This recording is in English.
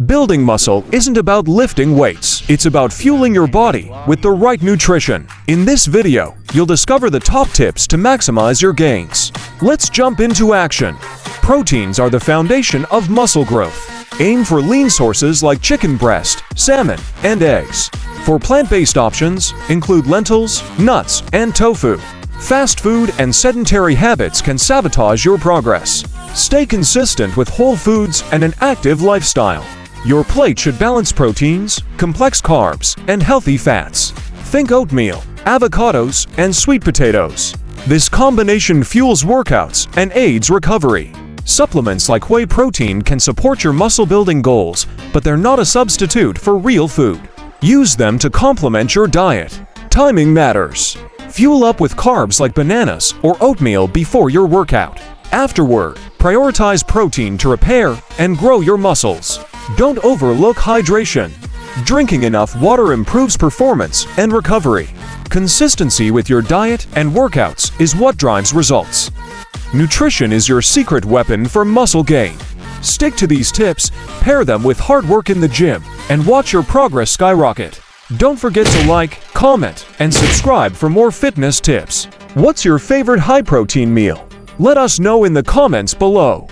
Building muscle isn't about lifting weights, it's about fueling your body with the right nutrition. In this video, you'll discover the top tips to maximize your gains. Let's jump into action. Proteins are the foundation of muscle growth. Aim for lean sources like chicken breast, salmon, and eggs. For plant-based options, include lentils, nuts, and tofu. Fast food and sedentary habits can sabotage your progress. Stay consistent with whole foods and an active lifestyle. Your plate should balance proteins, complex carbs, and healthy fats. Think oatmeal, avocados, and sweet potatoes. This combination fuels workouts and aids recovery. Supplements like whey protein can support your muscle-building goals, but they're not a substitute for real food. Use them to complement your diet. Timing matters. Fuel up with carbs like bananas or oatmeal before your workout. Afterward, prioritize protein to repair and grow your muscles. Don't overlook hydration. Drinking enough water improves performance and recovery. Consistency with your diet and workouts is what drives results. Nutrition is your secret weapon for muscle gain. Stick to these tips, pair them with hard work in the gym, and watch your progress skyrocket. Don't forget to like, comment, and subscribe for more fitness tips. What's your favorite high-protein meal? Let us know in the comments below.